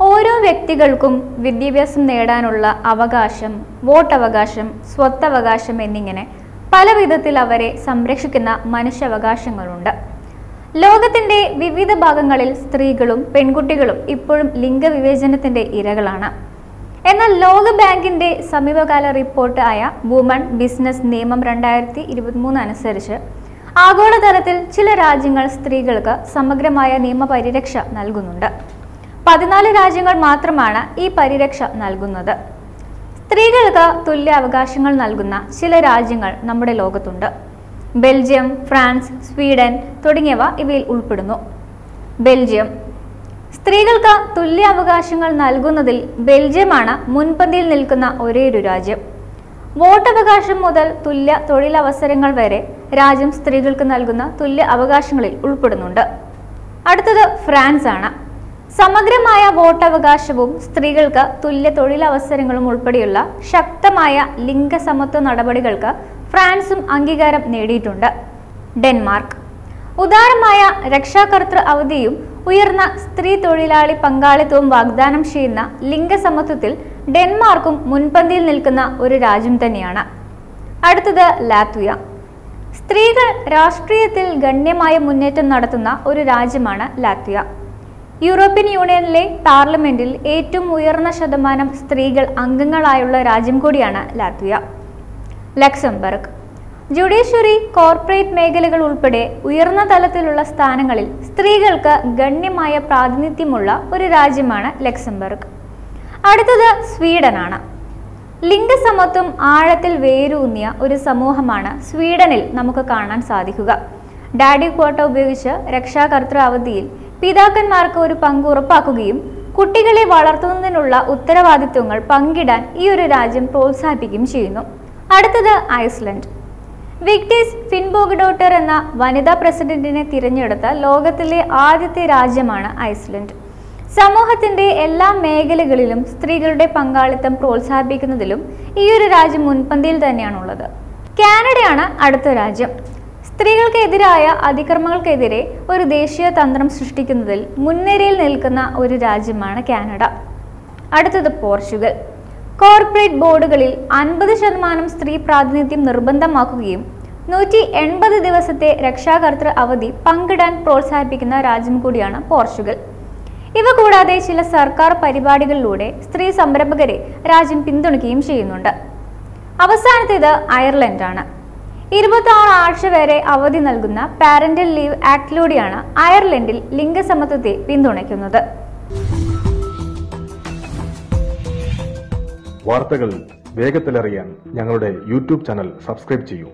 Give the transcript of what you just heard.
ഓരോ വ്യക്തികൾക്കും വിദ്യാഭ്യാസം നേടാനുള്ള അവകാശം, വോട്ടവകാശം, സ്വത്തവകാശം എന്നിങ്ങനെ പല വിധത്തിൽ അവരെ സംരക്ഷിക്കുന്ന മനുഷ്യാവകാശങ്ങളുണ്ട്. ലോകത്തിന്റെ വിവിധ ഭാഗങ്ങളിൽ സ്ത്രീകളും പെൺകുട്ടികളും ഇപ്പോഴും ലിംഗവിവേചനത്തിന്റെ ഇരകളാണ്. എന്നാൽ ലോക ബാങ്കിന്റെ സമീപകാല റിപ്പോർട്ട് ആയ വുമൺ ബിസിനസ് നിയമം 2023 അനുസരിച്ച് ആഗോളതലത്തിൽ ചില രാജ്യങ്ങൾ സ്ത്രീകൾക്ക് സമഗ്രമായ നിയമപരിരക്ഷ നൽകുന്നുണ്ട്. 14 രാജ്യങ്ങൾ മാത്രമാണ് ഈ പരിരക്ഷ നൽകുന്നത്. സ്ത്രീകൾക്ക് തുല്യ അവകാശങ്ങൾ നൽകുന്ന ചില രാജ്യങ്ങൾ നമ്മുടെ ലോകത്തുണ്ട്. ബെൽജിയം, ഫ്രാൻസ്, സ്വീഡൻ തുടങ്ങിയവ ഇവയിൽ ഉൾപ്പെടുന്നു. ബെൽജിയം സ്ത്രീകൾക്ക് തുല്യ അവകാശങ്ങൾ നൽകുന്നതിൽ ബെൽജിയമാണ് മുൻപന്തിയിൽ നിൽക്കുന്ന ഒരേയൊരു രാജ്യം. വോട്ടവകാശം മുതൽ തുല്യ തൊഴിലവസരങ്ങൾ വരെ രാജ്യം സ്ത്രീകൾക്ക് നൽകുന്ന തുല്യ അവകാശങ്ങളിൽ ഉൾപ്പെടുന്നുണ്ട്. അടുത്തത് ഫ്രാൻസ് ആണ്. സമഗ്രമായ വോട്ടവകാശവും സ്ത്രീകൾക്ക് തുല്യ തൊഴിലവസരങ്ങളും ഉൾപ്പെടെയുള്ള ശക്തമായ ലിംഗസമത്വ നടപടികൾക്ക് ഫ്രാൻസും അംഗീകാരം നേടിയിട്ടുണ്ട്. ഡെൻമാർക്ക് ഉദാരമായ രക്ഷാകർതൃ അവധിയും ഉയർന്ന സ്ത്രീ തൊഴിലാളി പങ്കാളിത്തവും വാഗ്ദാനം ചെയ്യുന്ന ലിംഗസമത്വത്തിൽ ഡെൻമാർക്കും മുൻപന്തിയിൽ നിൽക്കുന്ന ഒരു രാജ്യം തന്നെയാണ്. അടുത്തത് ലാത്വിയ. സ്ത്രീകൾ രാഷ്ട്രീയത്തിൽ ഗണ്യമായ മുന്നേറ്റം നടത്തുന്ന ഒരു രാജ്യമാണ് ലാത്വിയ. യൂറോപ്യൻ യൂണിയനിലെ പാർലമെന്റിൽ ഏറ്റവും ഉയർന്ന ശതമാനം സ്ത്രീകൾ അംഗങ്ങളായുള്ള രാജ്യം കൂടിയാണ് ലാത്വിയ. ലക്സംബർഗ് ജുഡീഷ്യറി, കോർപ്പറേറ്റ് മേഖലകൾ ഉൾപ്പെടെ ഉയർന്ന തലത്തിലുള്ള സ്ഥാനങ്ങളിൽ സ്ത്രീകൾക്ക് ഗണ്യമായ പ്രാതിനിധ്യമുള്ള ഒരു രാജ്യമാണ് ലക്സംബർഗ്. അടുത്തത് സ്വീഡനാണ്. ലിംഗസമത്വം ആഴത്തിൽ വേരൂന്നിയ ഒരു സമൂഹമാണ് സ്വീഡനിൽ നമുക്ക് കാണാൻ സാധിക്കുക. ഡാഡി ക്വോട്ട ഉപയോഗിച്ച് രക്ഷാകർതൃ അവധിയിൽ പിതാക്കന്മാർക്ക് ഒരു പങ്ക് ഉറപ്പാക്കുകയും കുട്ടികളെ വളർത്തുന്നതിനുള്ള ഉത്തരവാദിത്വങ്ങൾ പങ്കിടാൻ ഈ ഒരു രാജ്യം പ്രോത്സാഹിപ്പിക്കുകയും ചെയ്യുന്നു. അടുത്തത് ഐസ്ലൻഡ്. വിക്ടീസ് ഫിൻബോഗ്ഡോട്ടർ എന്ന വനിതാ പ്രസിഡന്റിനെ തിരഞ്ഞെടുത്ത ലോകത്തിലെ ആദ്യത്തെ രാജ്യമാണ് ഐസ്ലൻഡ്. സമൂഹത്തിന്റെ എല്ലാ മേഖലകളിലും സ്ത്രീകളുടെ പങ്കാളിത്തം പ്രോത്സാഹിപ്പിക്കുന്നതിലും ഈ ഒരു രാജ്യം മുൻപന്തിയിൽ തന്നെയാണുള്ളത്. കാനഡയാണ് അടുത്ത രാജ്യം. സ്ത്രീകൾക്കെതിരായ അതിക്രമങ്ങൾക്കെതിരെ ഒരു ദേശീയ തന്ത്രം സൃഷ്ടിക്കുന്നതിൽ മുൻനിരയിൽ നിൽക്കുന്ന ഒരു രാജ്യമാണ് കാനഡ. അടുത്തത് പോർച്ചുഗൽ. കോർപ്പറേറ്റ് ബോർഡുകളിൽ 50% സ്ത്രീ പ്രാതിനിധ്യം നിർബന്ധമാക്കുകയും 180 ദിവസത്തെ രക്ഷാകർതൃ അവധി പങ്കിടാൻ പ്രോത്സാഹിപ്പിക്കുന്ന രാജ്യം കൂടിയാണ് പോർച്ചുഗൽ. ഇവ കൂടാതെ ചില സർക്കാർ പരിപാടികളിലൂടെ സ്ത്രീ സംരംഭകരെ രാജ്യം പിന്തുണയ്ക്കുകയും ചെയ്യുന്നുണ്ട്. അവസാനത്തേത് അയർലൻഡാണ്. 26 ആഴ്ച വരെ അവധി നൽകുന്ന പാരന്റൽ ലീവ് ആക്ടിലൂടെയാണ് അയർലൻഡിൽ ലിംഗസമത്വത്തെ പിന്തുണയ്ക്കുന്നത്. വാർത്തകൾ വേഗത്തിലറിയാൻ ഞങ്ങളുടെ യൂട്യൂബ് ചാനൽ സബ്സ്ക്രൈബ് ചെയ്യൂ.